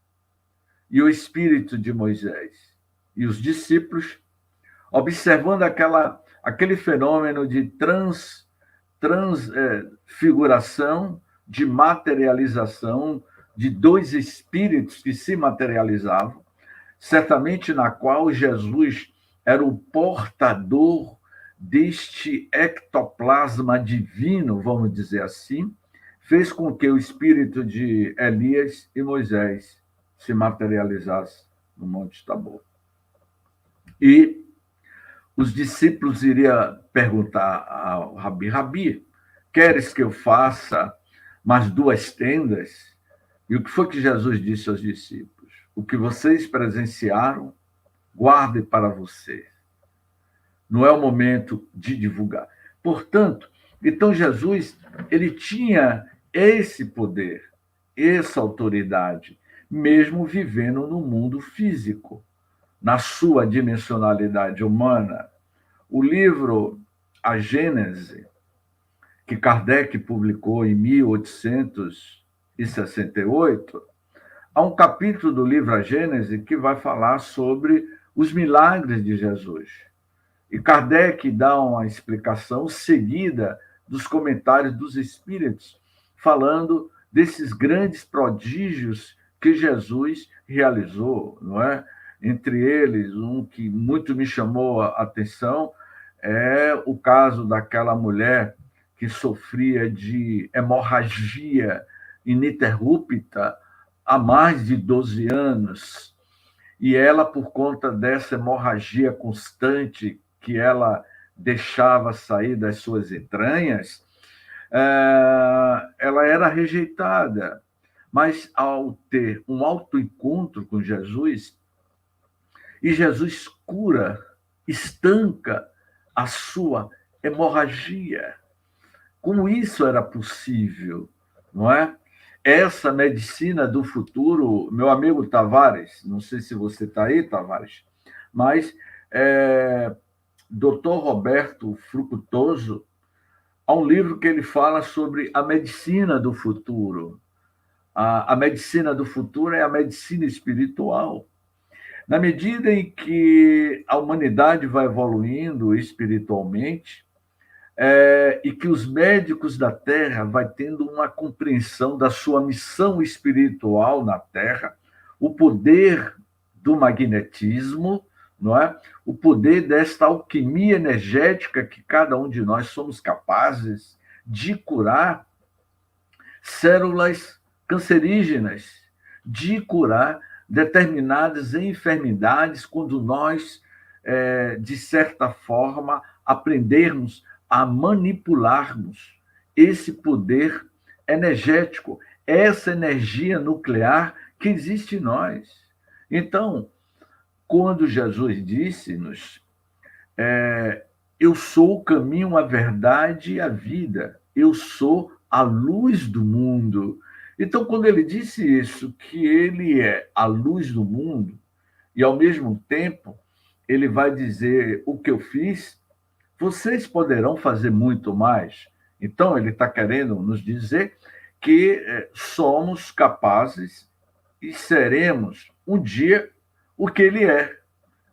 J: e o espírito de Moisés. E os discípulos, observando aquele fenômeno de transfiguração, de materialização de 2 espíritos que se materializavam, certamente na qual Jesus era o portador deste ectoplasma divino, vamos dizer assim, fez com que o espírito de Elias e Moisés se materializasse no Monte Tabor. E os discípulos iriam perguntar ao Rabi: Rabi, queres que eu faça mais 2 tendas? E o que foi que Jesus disse aos discípulos? O que vocês presenciaram, guardem para vocês. Não é o momento de divulgar. Portanto, então Jesus, ele tinha esse poder, essa autoridade, mesmo vivendo no mundo físico, na sua dimensionalidade humana. O livro A Gênese, que Kardec publicou em 1868, há um capítulo do livro A Gênese que vai falar sobre os milagres de Jesus. E Kardec dá uma explicação seguida dos comentários dos espíritos, falando desses grandes prodígios que Jesus realizou, não é? Entre eles, um que muito me chamou a atenção é o caso daquela mulher que sofria de hemorragia ininterrupta há mais de 12 anos. E ela, por conta dessa hemorragia constante que ela deixava sair das suas entranhas, ela era rejeitada. mas ao ter um autoencontro com Jesus, e Jesus cura, estanca a sua hemorragia. Como isso era possível, não é? Essa medicina do futuro, meu amigo Tavares, não sei se você está aí, Tavares, mas Dr. Roberto Fructuoso, há um livro que ele fala sobre a medicina do futuro. A medicina do futuro é a medicina espiritual. Na medida em que a humanidade vai evoluindo espiritualmente, e que os médicos da Terra vai tendo uma compreensão da sua missão espiritual na Terra, o poder do magnetismo, não é? O poder desta alquimia energética que cada um de nós somos capazes de curar células cancerígenas, de curar determinadas enfermidades quando nós, de certa forma, aprendermos a manipularmos esse poder energético, essa energia nuclear que existe em nós. Então, quando Jesus disse-nos, eu sou o caminho, a verdade e a vida, eu sou a luz do mundo. Então, quando ele disse isso, que ele é a luz do mundo, e ao mesmo tempo ele vai dizer o que eu fiz, vocês poderão fazer muito mais. Então, ele está querendo nos dizer que somos capazes e seremos um dia o que ele é,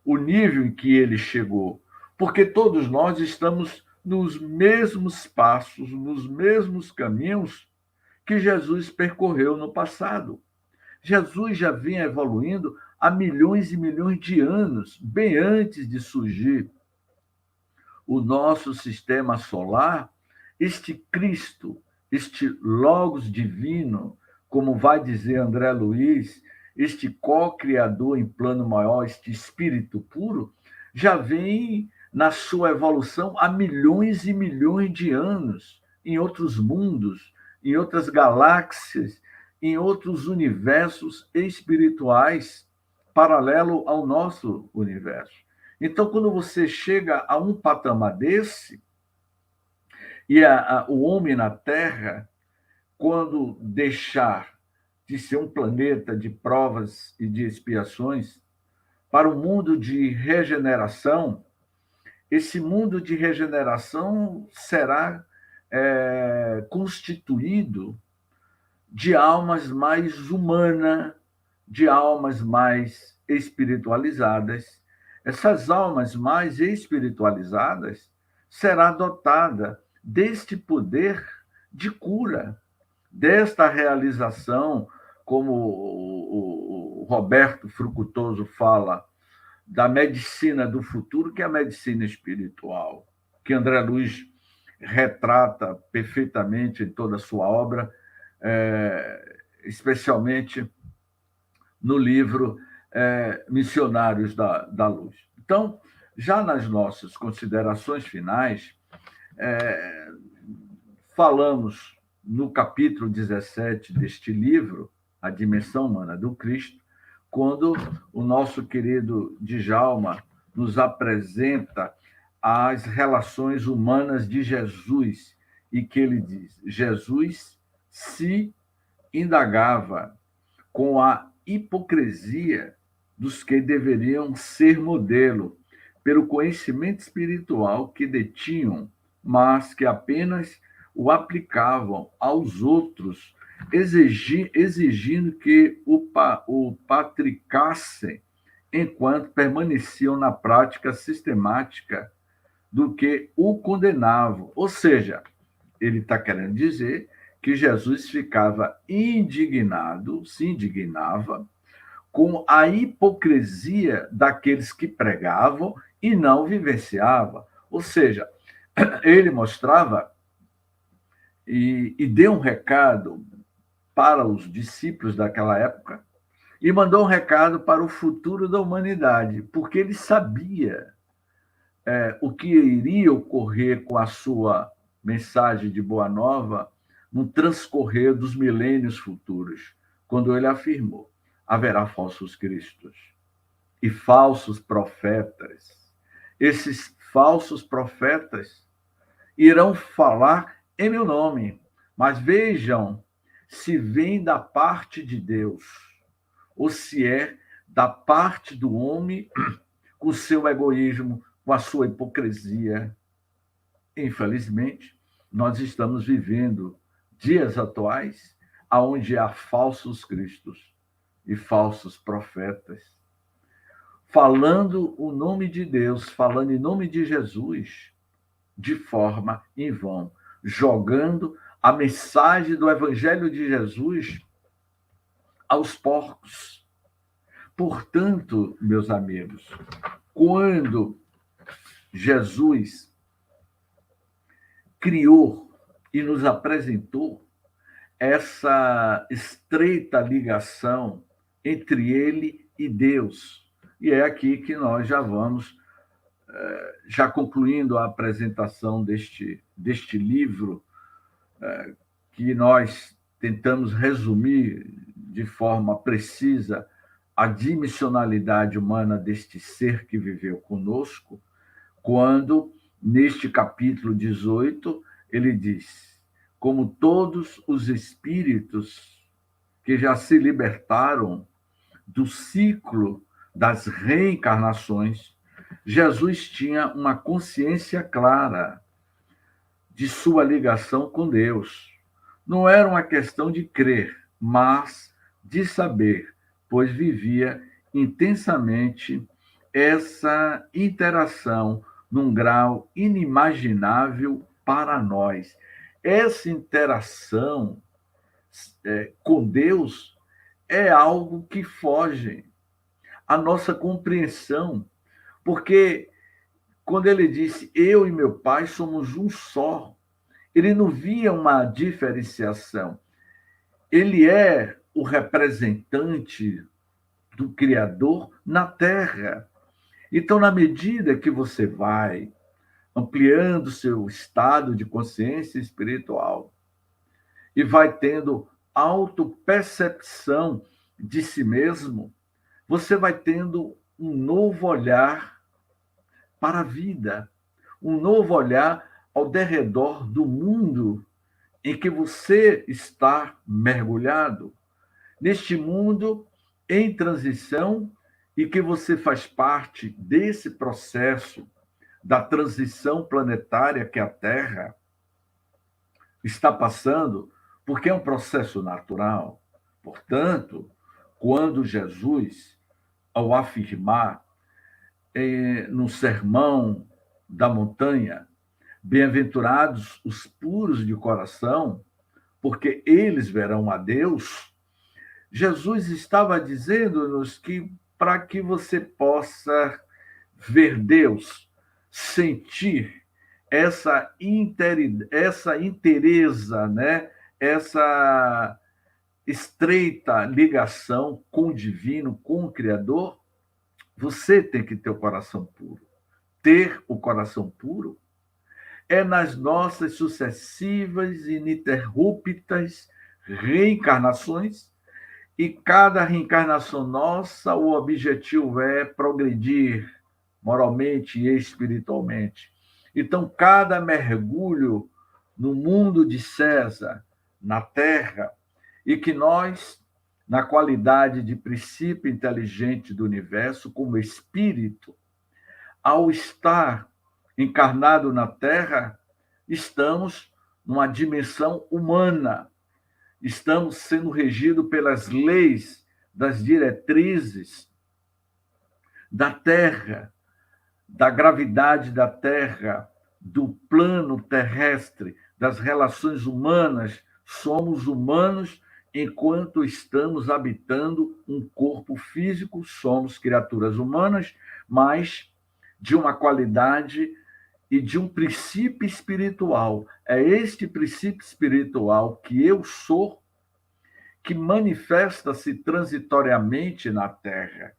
J: o nível em que ele chegou. Porque todos nós estamos nos mesmos passos, nos mesmos caminhos que Jesus percorreu no passado. Jesus já vinha evoluindo há milhões e milhões de anos, bem antes de surgir o nosso sistema solar. Este Cristo, este Logos divino, como vai dizer André Luiz, este co-criador em plano maior, este espírito puro, já vem na sua evolução há milhões e milhões de anos, em outros mundos, em outras galáxias, em outros universos espirituais, paralelo ao nosso universo. Então, quando você chega a um patamar desse, e o homem na Terra, quando deixar de ser um planeta de provas e de expiações para um mundo de regeneração, esse mundo de regeneração será constituído de almas mais humanas, de almas mais espiritualizadas. Essas almas mais espiritualizadas será dotada deste poder de cura, desta realização, como o Roberto Fructuoso fala, da medicina do futuro, que é a medicina espiritual, que André Luiz retrata perfeitamente em toda a sua obra, especialmente no livro Missionários da Luz. Então, já nas nossas considerações finais, falamos no capítulo 17 deste livro, A Dimensão Humana do Cristo, quando o nosso querido Djalma nos apresenta as relações humanas de Jesus, e que ele diz: Jesus se indagava com a hipocrisia dos que deveriam ser modelo, pelo conhecimento espiritual que detinham, mas que apenas o aplicavam aos outros, exigindo que o patricassem enquanto permaneciam na prática sistemática do que o condenavam. Ou seja, ele está querendo dizer que Jesus ficava indignado, se indignava com a hipocrisia daqueles que pregavam e não vivenciavam. Ou seja, ele mostrava e deu um recado para os discípulos daquela época e mandou um recado para o futuro da humanidade, porque ele sabia o que iria ocorrer com a sua mensagem de Boa Nova no transcorrer dos milênios futuros, quando ele afirmou: haverá falsos cristos e falsos profetas. Esses falsos profetas irão falar em meu nome, mas vejam se vem da parte de Deus ou se é da parte do homem com o seu egoísmo, com a sua hipocrisia. Infelizmente, nós estamos vivendo dias atuais onde há falsos cristos e falsos profetas, falando o nome de Deus, falando em nome de Jesus, de forma em vão, jogando a mensagem do Evangelho de Jesus aos porcos. Portanto, meus amigos, quando Jesus criou e nos apresentou essa estreita ligação entre ele e Deus, e é aqui que nós já vamos, já concluindo a apresentação deste livro, que nós tentamos resumir de forma precisa a dimensionalidade humana deste ser que viveu conosco, quando, neste capítulo 18, ele diz: como todos os espíritos que já se libertaram do ciclo das reencarnações, Jesus tinha uma consciência clara de sua ligação com Deus. Não era uma questão de crer, mas de saber, pois vivia intensamente essa interação num grau inimaginável para nós. Essa interação com Deus é algo que foge à nossa compreensão, porque quando ele disse, eu e meu Pai somos um só, ele não via uma diferenciação. Ele é o representante do Criador na Terra. Então, na medida que você vai ampliando seu estado de consciência espiritual e vai tendo autopercepção de si mesmo, você vai tendo um novo olhar para a vida, um novo olhar ao derredor do mundo em que você está mergulhado, neste mundo em transição, e que você faz parte desse processo da transição planetária que a Terra está passando, porque é um processo natural. Portanto, quando Jesus, ao afirmar no Sermão da Montanha, bem-aventurados os puros de coração, porque eles verão a Deus, Jesus estava dizendo-nos que para que você possa ver Deus, sentir essa inteireza, né? Essa estreita ligação com o divino, com o Criador, você tem que ter o coração puro. Ter o coração puro é nas nossas sucessivas e ininterruptas reencarnações, e cada reencarnação nossa, o objetivo é progredir moralmente e espiritualmente. Então, cada mergulho no mundo de César, na Terra, e que nós, na qualidade de princípio inteligente do universo, como espírito, ao estar encarnado na Terra, estamos numa dimensão humana, estamos sendo regidos pelas leis das diretrizes da Terra, da gravidade da Terra, do plano terrestre, das relações humanas. Somos humanos enquanto estamos habitando um corpo físico, somos criaturas humanas, mas de uma qualidade e de um princípio espiritual. É este princípio espiritual que eu sou, que manifesta-se transitoriamente na Terra.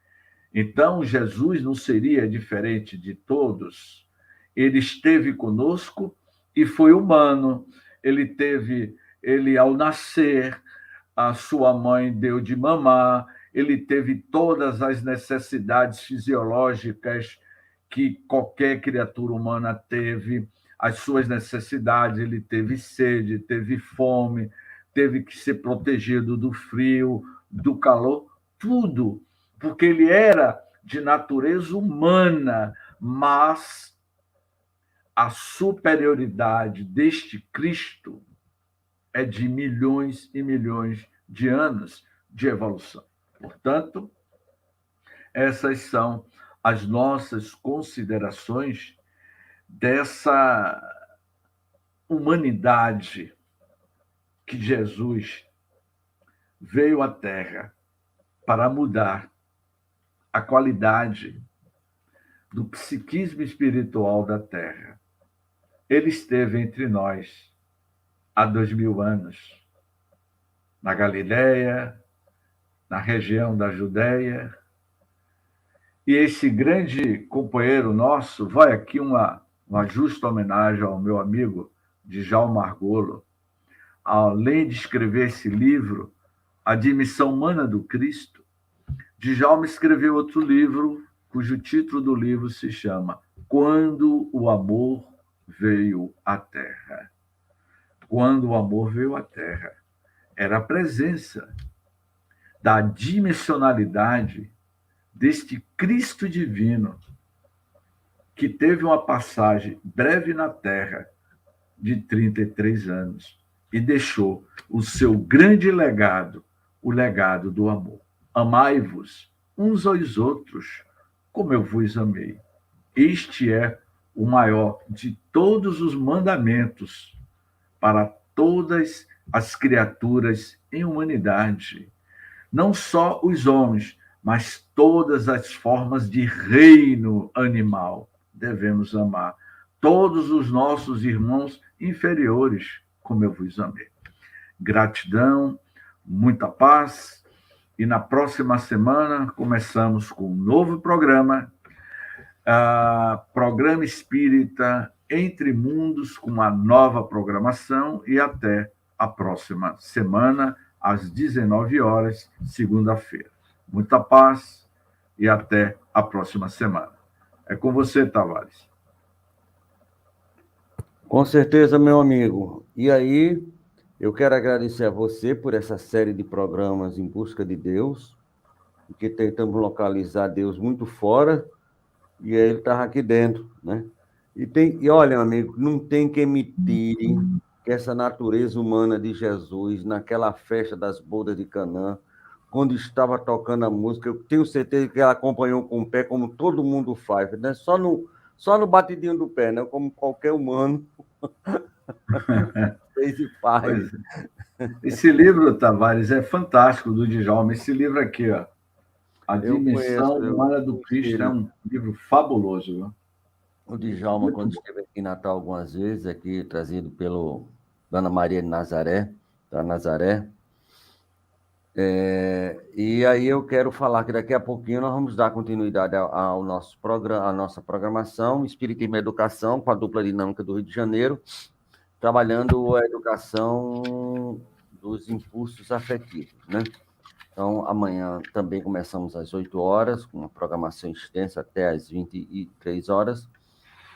J: Então, Jesus não seria diferente de todos. Ele esteve conosco e foi humano. Ele, ao nascer, a sua mãe deu de mamar, ele teve todas as necessidades fisiológicas que qualquer criatura humana teve, as suas necessidades, ele teve sede, teve fome, teve que ser protegido do frio, do calor, tudo, porque ele era de natureza humana, mas a superioridade deste Cristo é de milhões e milhões de anos de evolução. Portanto, essas são as nossas considerações dessa humanidade que Jesus veio à Terra para mudar a qualidade do psiquismo espiritual da Terra. Ele esteve entre nós há 2000 anos, na Galileia, na região da Judéia. E esse grande companheiro nosso, vai aqui uma justa homenagem ao meu amigo Djalma Margolo, além de escrever esse livro, A Dimissão Humana do Cristo, Djalma escreveu outro livro, cujo título do livro se chama Quando o Amor Veio à Terra. Quando o amor veio à Terra, era a presença da dimensionalidade deste Cristo divino, que teve uma passagem breve na Terra de 33 anos e deixou o seu grande legado, o legado do amor. Amai-vos uns aos outros, como eu vos amei. Este é o maior de todos os mandamentos para todas as criaturas em humanidade. Não só os homens, mas todas as formas de reino animal devemos amar. Todos os nossos irmãos inferiores, como eu vos amei. Gratidão, muita paz. E na próxima semana começamos com um novo programa, Programa Espírita Entre Mundos, com uma nova programação, e até a próxima semana, às 19 horas, segunda-feira. Muita paz e até a próxima semana. É com você, Tavares.
K: Com certeza, meu amigo. E aí, eu quero agradecer a você por essa série de programas Em Busca de Deus, que tentamos localizar Deus muito fora, e ele estava aqui dentro, né? E olha, amigo, não tem quem me tire que essa natureza humana de Jesus, naquela festa das bodas de Canaã, quando estava tocando a música, eu tenho certeza que ela acompanhou com o pé, como todo mundo faz, né? Só no batidinho do pé, né? Como qualquer humano fez e faz.
J: Esse livro, Tavares, é fantástico, do Djalma. Esse livro aqui, ó, A Dimensão Humana do Cristo, é um livro fabuloso. Viu?
K: O Djalma, quando esteve aqui em Natal algumas vezes, aqui trazido pelo Dona Maria de Nazaré, da Nazaré. E aí eu quero falar que daqui a pouquinho nós vamos dar continuidade ao nosso programa, à nossa programação, Espiritismo e Educação, com a dupla dinâmica do Rio de Janeiro, trabalhando a educação dos impulsos afetivos, né? Então, amanhã também começamos às 8 horas, com uma programação extensa até às 23 horas.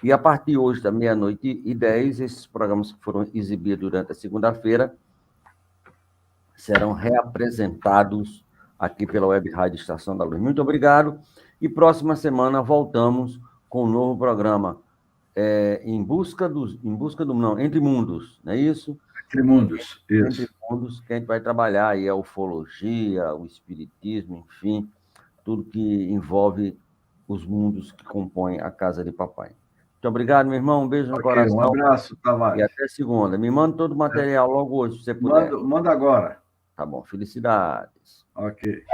K: E a partir de hoje, da 00h10, esses programas que foram exibidos durante a segunda-feira serão reapresentados aqui pela Web Rádio Estação da Luz. Muito obrigado. E próxima semana voltamos com um novo programa Entre Mundos, não é isso?
J: Entre Mundos, isso.
K: Entre Mundos, que a gente vai trabalhar aí a ufologia, o espiritismo, enfim, tudo que envolve os mundos que compõem a casa de papai. Muito obrigado, meu irmão. Um beijo no coração.
J: Um abraço, Tavares.
K: E até segunda. Me manda todo o material logo hoje, se você puder.
J: Manda agora.
K: Tá bom. Felicidades.
J: Ok.